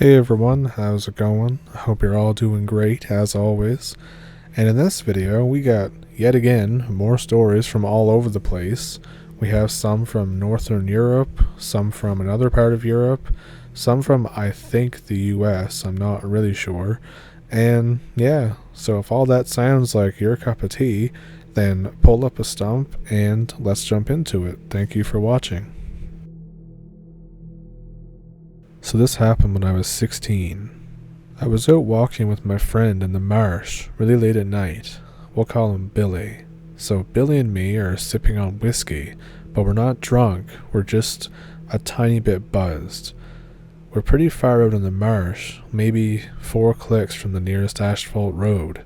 Hey everyone, how's it going? I hope you're all doing great as always. And in this video, we got yet again more stories from all over the place. We have some from Northern Europe, some from another part of Europe, some from I think the US, I'm not really sure. And yeah, so if all that sounds like your cup of tea, then pull up a stump and let's jump into it. Thank you for watching. So this happened when I was 16. I was out walking with my friend in the marsh really late at night. We'll call him Billy. So Billy and me are sipping on whiskey, but we're not drunk, we're just a tiny bit buzzed. We're pretty far out in the marsh, maybe 4 clicks from the nearest asphalt road.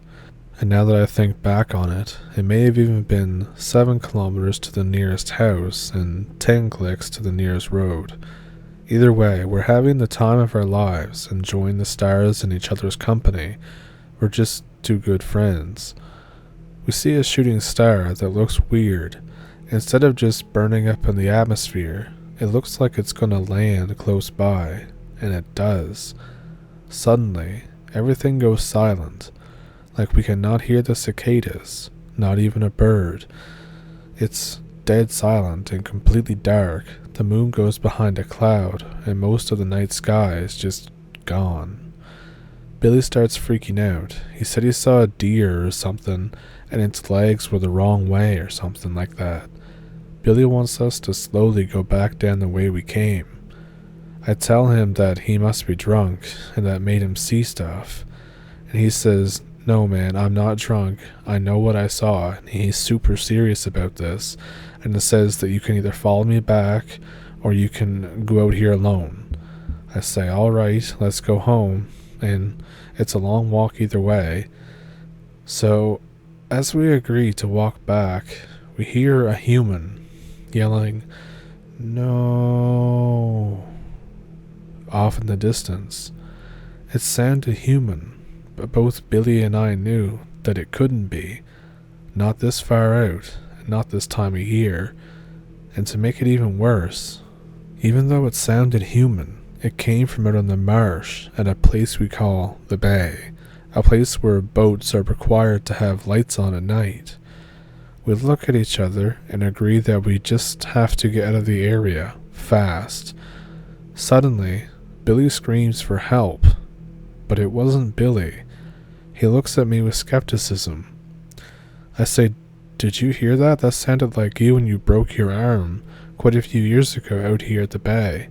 And now that I think back on it, it may have even been 7 kilometers to the nearest house and 10 clicks to the nearest road. Either way, we're having the time of our lives, enjoying the stars and each other's company. We're just two good friends. We see a shooting star that looks weird. Instead of just burning up in the atmosphere, it looks like it's gonna land close by, and it does. Suddenly, everything goes silent, like we cannot hear the cicadas, not even a bird. It's dead silent and completely dark. The moon goes behind a cloud, and most of the night sky is just gone. Billy starts freaking out. He said he saw a deer or something, and its legs were the wrong way or something like that. Billy wants us to slowly go back down the way we came. I tell him that he must be drunk, and that made him see stuff. And he says, "No man, I'm not drunk. I know what I saw," and he's super serious about this. And it says that you can either follow me back or you can go out here alone. I say, alright, let's go home, and it's a long walk either way. So, as we agree to walk back, we hear a human yelling, "No," off in the distance. It sounded human, but both Billy and I knew that it couldn't be. Not this far out. Not this time of year. And to make it even worse, even though it sounded human, it came from out in the marsh at a place we call the bay, a place where boats are required to have lights on at night. We look at each other and agree that we just have to get out of the area, fast. Suddenly, Billy screams for help, but it wasn't Billy. He looks at me with skepticism. I say, "Did you hear that? That sounded like you when you broke your arm quite a few years ago out here at the bay."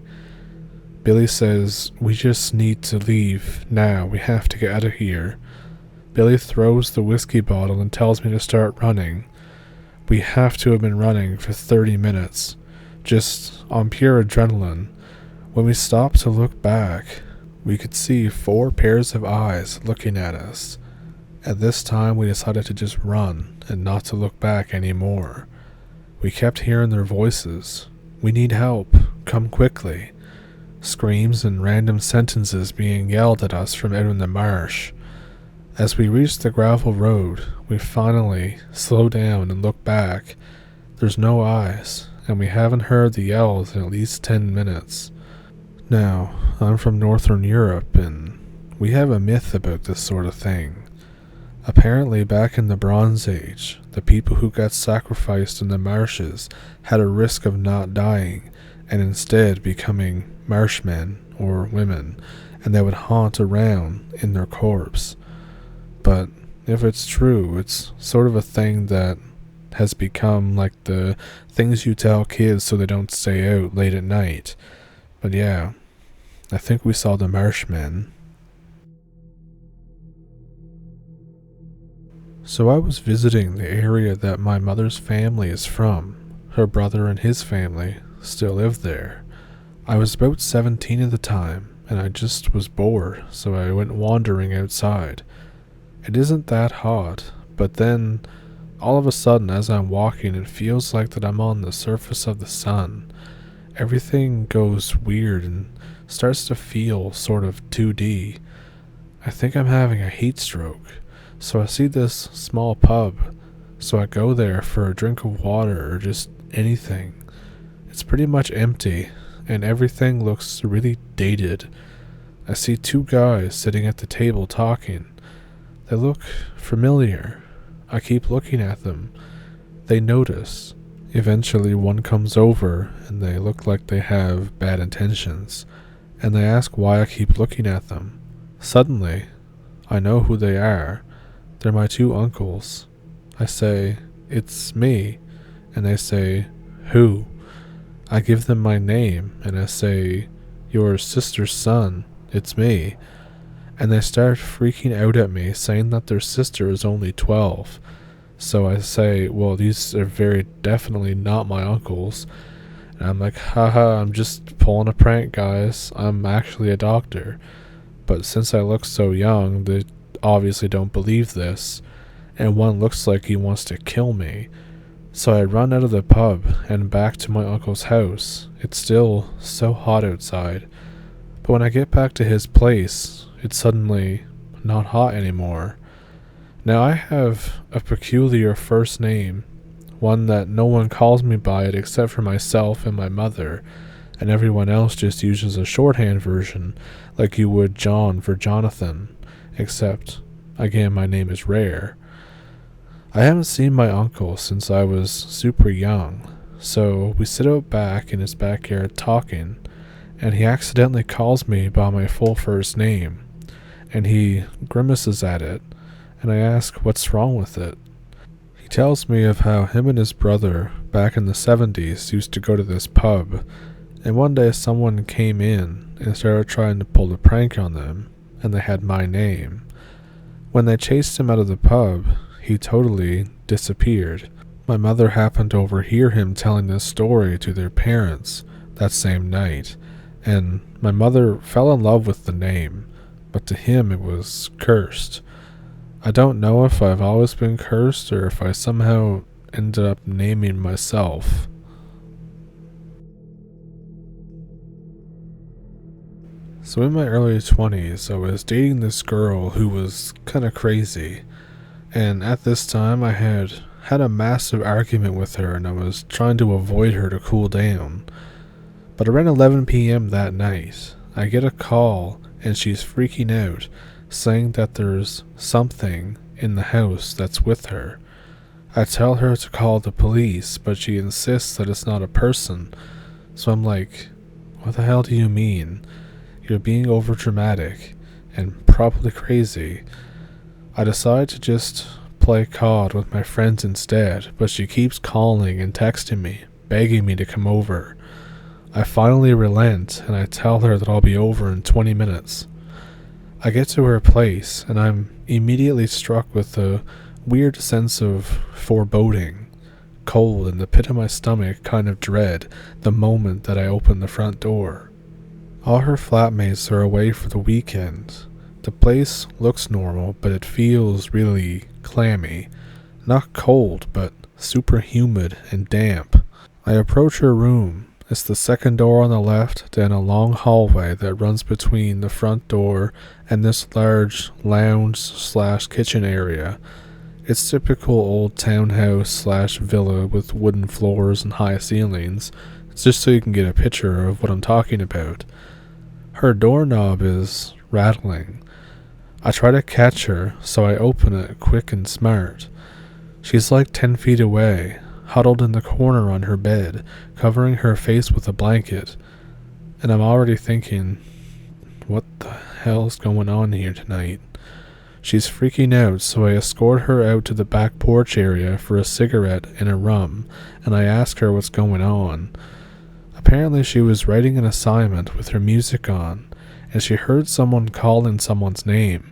Billy says, "We just need to leave now. We have to get out of here." Billy throws the whiskey bottle and tells me to start running. We have to have been running for 30 minutes, just on pure adrenaline. When we stopped to look back, we could see 4 pairs of eyes looking at us. At this time, we decided to just run and not to look back anymore. We kept hearing their voices. "We need help. Come quickly." Screams and random sentences being yelled at us from out in the marsh. As we reached the gravel road, we finally slow down and look back. There's no eyes, and we haven't heard the yells in at least 10 minutes. Now, I'm from Northern Europe, and we have a myth about this sort of thing. Apparently, back in the Bronze Age, the people who got sacrificed in the marshes had a risk of not dying, and instead becoming Marsh Men, or women, and they would haunt around in their corpse. But if it's true, it's sort of a thing that has become like the things you tell kids so they don't stay out late at night. But yeah, I think we saw the Marsh Men. So I was visiting the area that my mother's family is from. Her brother and his family still live there. I was about 17 at the time, and I just was bored, so I went wandering outside. It isn't that hot, but then, all of a sudden as I'm walking, it feels like that I'm on the surface of the sun. Everything goes weird and starts to feel sort of 2D. I think I'm having a heat stroke. So I see this small pub, so I go there for a drink of water or just anything. It's pretty much empty, and everything looks really dated. I see two guys sitting at the table talking. They look familiar. I keep looking at them. They notice. Eventually one comes over and they look like they have bad intentions, and they ask why I keep looking at them. Suddenly, I know who they are. They're my two uncles. I say, "It's me," and they say, "Who?" I give them my name and I say, "Your sister's son, it's me." And they start freaking out at me, saying that their sister is only 12. So I say, "Well, these are very definitely not my uncles." And I'm like, "Haha, I'm just pulling a prank, guys. I'm actually a doctor." But since I look so young, they obviously don't believe this, and one looks like he wants to kill me. So I run out of the pub and back to my uncle's house. It's still so hot outside. But when I get back to his place, it's suddenly not hot anymore. Now I have a peculiar first name, one that no one calls me by it except for myself and my mother, and everyone else just uses a shorthand version, like you would John for Jonathan, except, again, my name is Rare. I haven't seen my uncle since I was super young, so we sit out back in his backyard talking, and he accidentally calls me by my full first name, and he grimaces at it, and I ask what's wrong with it. He tells me of how him and his brother back in the 70s used to go to this pub, and one day someone came in and started trying to pull a prank on them, and they had my name. When they chased him out of the pub, he totally disappeared. My mother happened to overhear him telling this story to their parents that same night, and my mother fell in love with the name, but to him it was cursed. I don't know if I've always been cursed or if I somehow ended up naming myself. So in my early 20s, I was dating this girl who was kinda crazy. And at this time, I had a massive argument with her, and I was trying to avoid her to cool down. But around 11 p.m. that night, I get a call, and she's freaking out, saying that there's something in the house that's with her. I tell her to call the police, but she insists that it's not a person. So I'm like, "What the hell do you mean? You're being overdramatic and probably crazy." I decide to just play COD with my friends instead, but she keeps calling and texting me, begging me to come over. I finally relent, and I tell her that I'll be over in 20 minutes. I get to her place, and I'm immediately struck with a weird sense of foreboding, cold in the pit of my stomach kind of dread the moment that I open the front door. All her flatmates are away for the weekend. The place looks normal, but it feels really clammy. Not cold, but super humid and damp. I approach her room. It's the second door on the left, down a long hallway that runs between the front door and this large lounge/kitchen area. It's typical old townhouse/villa with wooden floors and high ceilings. It's just so you can get a picture of what I'm talking about. Her doorknob is rattling. I try to catch her, so I open it quick and smart. She's like 10 feet away, huddled in the corner on her bed, covering her face with a blanket. And I'm already thinking, what the hell's going on here tonight? She's freaking out, so I escort her out to the back porch area for a cigarette and a rum, and I ask her what's going on. Apparently she was writing an assignment with her music on, and she heard someone calling someone's name,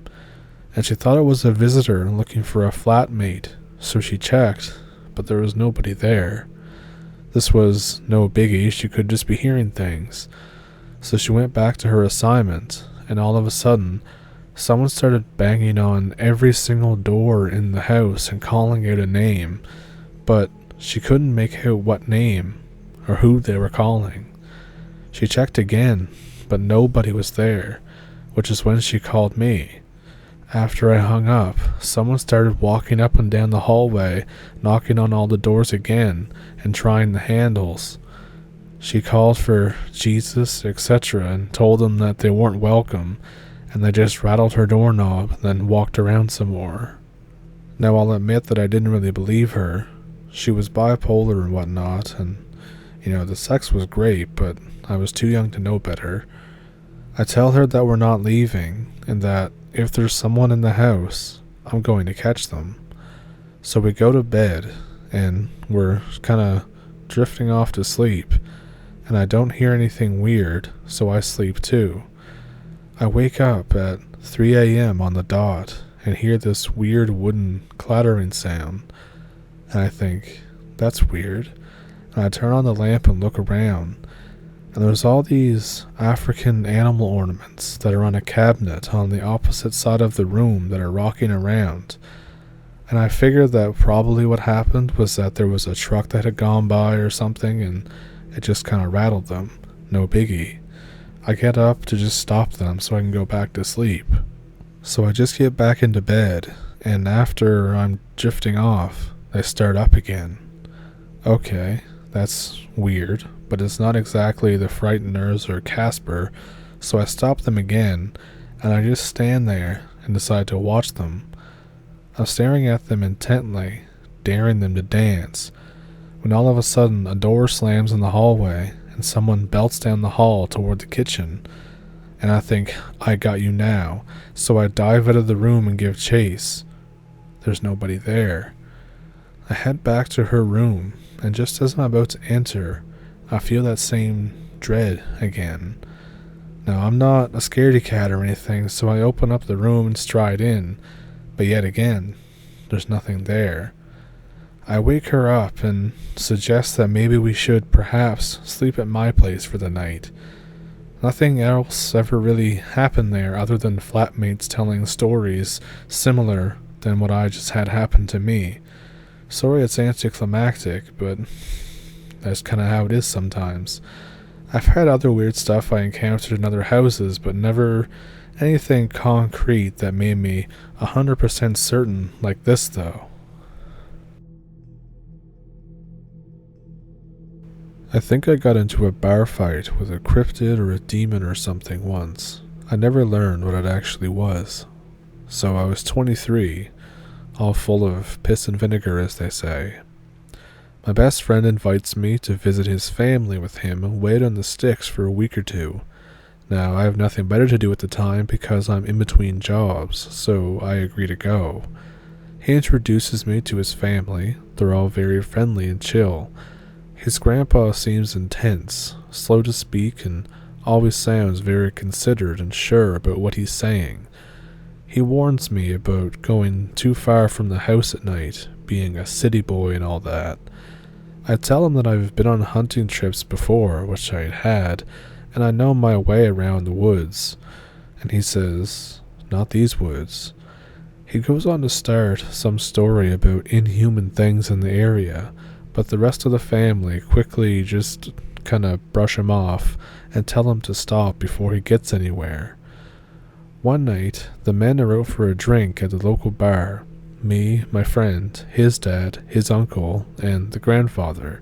and she thought it was a visitor looking for a flatmate, so she checked, but there was nobody there. This was no biggie, she could just be hearing things. So she went back to her assignment, and all of a sudden, someone started banging on every single door in the house and calling out a name, but she couldn't make out what name or who they were calling. She checked again, but nobody was there, which is when she called me. After I hung up, someone started walking up and down the hallway, knocking on all the doors again and trying the handles. She called for Jesus, etc., and told them that they weren't welcome, and they just rattled her doorknob and then walked around some more. Now, I'll admit that I didn't really believe her. She was bipolar and whatnot, and, the sex was great, but I was too young to know better. I tell her that we're not leaving, and that if there's someone in the house, I'm going to catch them. So we go to bed, and we're kind of drifting off to sleep, and I don't hear anything weird, so I sleep too. I wake up at 3 a.m. on the dot, and hear this weird wooden clattering sound, and I think, that's weird, and I turn on the lamp and look around, and there's all these African animal ornaments that are on a cabinet on the opposite side of the room that are rocking around, and I figured that probably what happened was that there was a truck that had gone by or something, and it just kind of rattled them, no biggie. I get up to just stop them so I can go back to sleep. So I just get back into bed, and after I'm drifting off, they start up again. Okay, that's weird, but it's not exactly the Frighteners or Casper, so I stop them again, and I just stand there and decide to watch them. I'm staring at them intently, daring them to dance, when all of a sudden a door slams in the hallway, and someone belts down the hall toward the kitchen. And I think, I got you now, so I dive out of the room and give chase. There's nobody there. I head back to her room, and just as I'm about to enter, I feel that same dread again. Now, I'm not a scaredy cat or anything, so I open up the room and stride in, but yet again, there's nothing there. I wake her up and suggest that maybe we should perhaps sleep at my place for the night. Nothing else ever really happened there other than flatmates telling stories similar than what I just had happen to me. Sorry it's anticlimactic, but that's kind of how it is sometimes. I've had other weird stuff I encountered in other houses, but never anything concrete that made me 100% certain like this though. I think I got into a bar fight with a cryptid or a demon or something once. I never learned what it actually was. So I was 23, all full of piss and vinegar as they say. My best friend invites me to visit his family with him and wait on the sticks for a week or two. Now, I have nothing better to do at the time because I'm in between jobs, so I agree to go. He introduces me to his family. They're all very friendly and chill. His grandpa seems intense, slow to speak, and always sounds very considered and sure about what he's saying. He warns me about going too far from the house at night, being a city boy and all that. I tell him that I've been on hunting trips before, which I had, and I know my way around the woods. And he says, not these woods. He goes on to start some story about inhuman things in the area, but the rest of the family quickly just kind of brush him off and tell him to stop before he gets anywhere. One night, the men are out for a drink at the local bar. Me, my friend, his dad, his uncle, and the grandfather.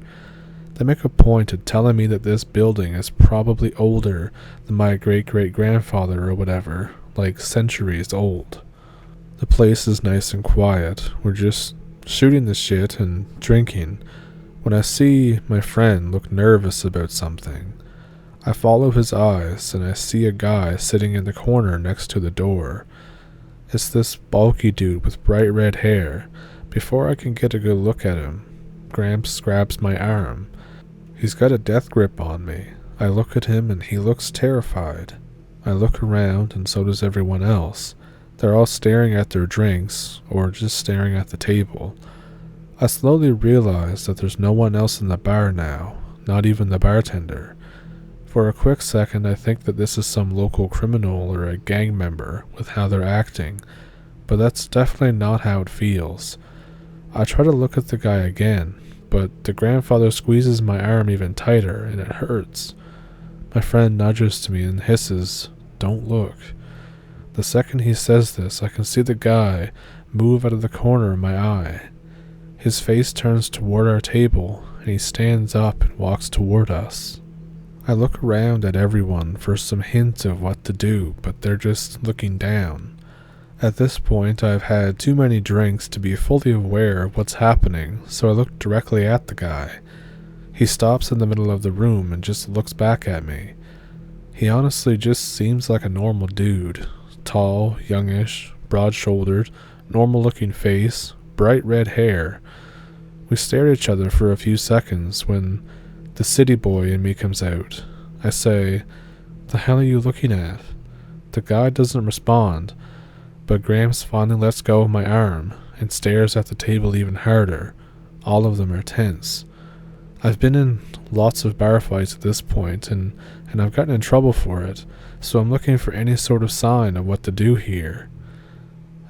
They make a point of telling me that this building is probably older than my great-great-grandfather or whatever, like centuries old. The place is nice and quiet. We're just shooting the shit and drinking when I see my friend look nervous about something. I follow his eyes and I see a guy sitting in the corner next to the door. It's this bulky dude with bright red hair. Before I can get a good look at him, Gramps grabs my arm. He's got a death grip on me. I look at him and he looks terrified. I look around and so does everyone else. They're all staring at their drinks, or just staring at the table. I slowly realize that there's no one else in the bar now, not even the bartender. For a quick second I think that this is some local criminal or a gang member with how they're acting, but that's definitely not how it feels. I try to look at the guy again, but the grandfather squeezes my arm even tighter and it hurts. My friend nudges to me and hisses, "Don't look." The second he says this, I can see the guy move out of the corner of my eye. His face turns toward our table, and he stands up and walks toward us. I look around at everyone for some hint of what to do, but they're just looking down. At this point, I've had too many drinks to be fully aware of what's happening, so I look directly at the guy. He stops in the middle of the room and just looks back at me. He honestly just seems like a normal dude. Tall, youngish, broad-shouldered, normal-looking face, bright red hair. We stare at each other for a few seconds when the city boy in me comes out. I say, "The hell are you looking at?" The guy doesn't respond, but Gramps finally lets go of my arm and stares at the table even harder. All of them are tense. I've been in lots of bar fights at this point, and I've gotten in trouble for it, so I'm looking for any sort of sign of what to do here.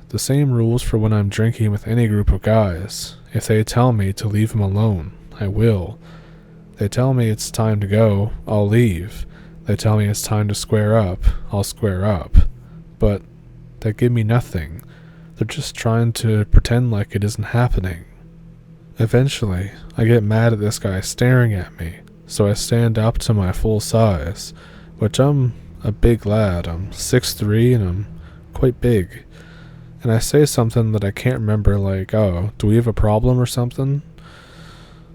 The same rules for when I'm drinking with any group of guys. If they tell me to leave them alone, I will. They tell me it's time to go, I'll leave. They tell me it's time to square up, I'll square up. But they give me nothing. They're just trying to pretend like it isn't happening. Eventually, I get mad at this guy staring at me, so I stand up to my full size, which I'm a big lad. I'm 6'3" and I'm quite big. And I say something that I can't remember, like, "Oh, do we have a problem or something?"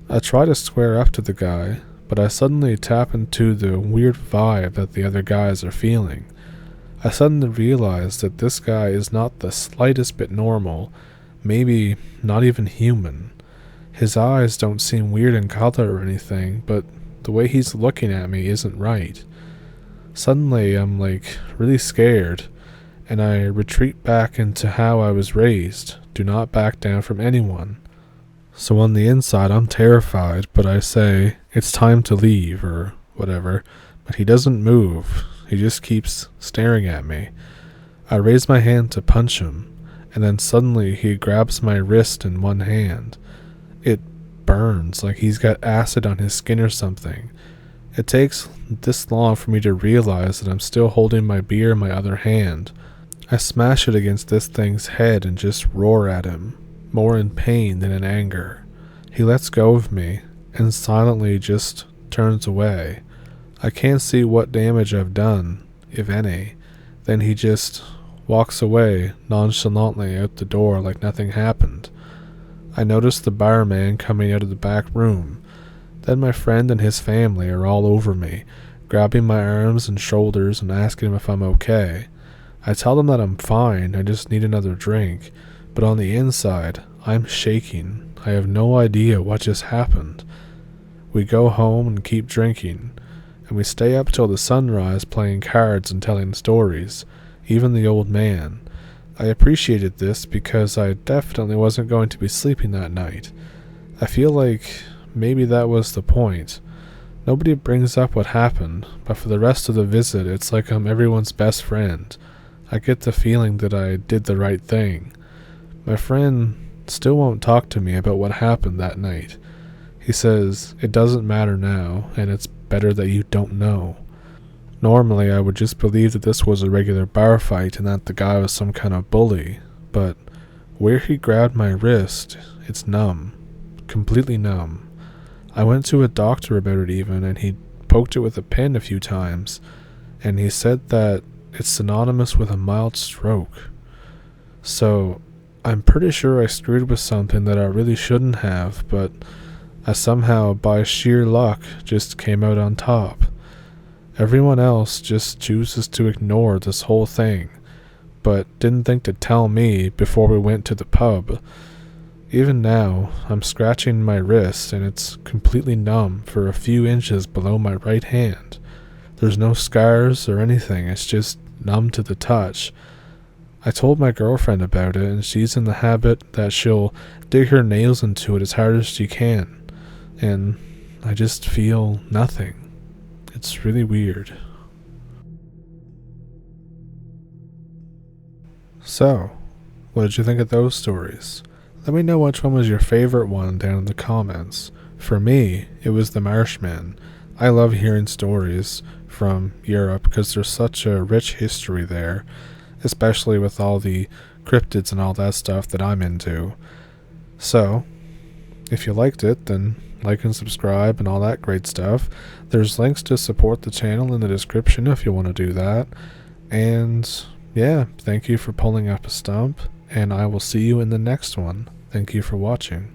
I try to square up to the guy, but I suddenly tap into the weird vibe that the other guys are feeling. I suddenly realize that this guy is not the slightest bit normal, maybe not even human. His eyes don't seem weird in color or anything, but the way he's looking at me isn't right. Suddenly, I'm really scared, and I retreat back into how I was raised. Do not back down from anyone. So on the inside, I'm terrified, but I say, "It's time to leave," or whatever, but he doesn't move. He just keeps staring at me. I raise my hand to punch him, and then suddenly he grabs my wrist in one hand. It burns like he's got acid on his skin or something. It takes this long for me to realize that I'm still holding my beer in my other hand. I smash it against this thing's head and just roar at him, more in pain than in anger. He lets go of me and silently just turns away. I can't see what damage I've done, if any. Then he just walks away nonchalantly out the door like nothing happened. I notice the barman coming out of the back room. Then my friend and his family are all over me, grabbing my arms and shoulders and asking if I'm okay. I tell them that I'm fine, I just need another drink, but on the inside, I'm shaking. I have no idea what just happened. We go home and keep drinking, and we stay up till the sunrise playing cards and telling stories, even the old man. I appreciated this because I definitely wasn't going to be sleeping that night. I feel like maybe that was the point. Nobody brings up what happened, but for the rest of the visit, it's like I'm everyone's best friend. I get the feeling that I did the right thing. My friend still won't talk to me about what happened that night. He says, "It doesn't matter now, and it's better that you don't know." Normally, I would just believe that this was a regular bar fight and that the guy was some kind of bully, but where he grabbed my wrist, it's numb. Completely numb. I went to a doctor about it even, and he poked it with a pin a few times, and he said that it's synonymous with a mild stroke. So, I'm pretty sure I screwed with something that I really shouldn't have, but I somehow, by sheer luck, just came out on top. Everyone else just chooses to ignore this whole thing, but didn't think to tell me before we went to the pub. Even now, I'm scratching my wrist and it's completely numb for a few inches below my right hand. There's no scars or anything, it's just numb to the touch. I told my girlfriend about it, and she's in the habit that she'll dig her nails into it as hard as she can, and I just feel nothing. It's really weird. So, what did you think of those stories? Let me know which one was your favorite one down in the comments. For me, it was the Marsh Men. I love hearing stories from Europe because there's such a rich history there, especially with all the cryptids and all that stuff that I'm into. So, If you liked it, then like and subscribe and all that great stuff. There's links to support the channel in the description if you want to do that. And yeah, thank you for pulling up a stump, and I will see you in the next one. Thank you for watching.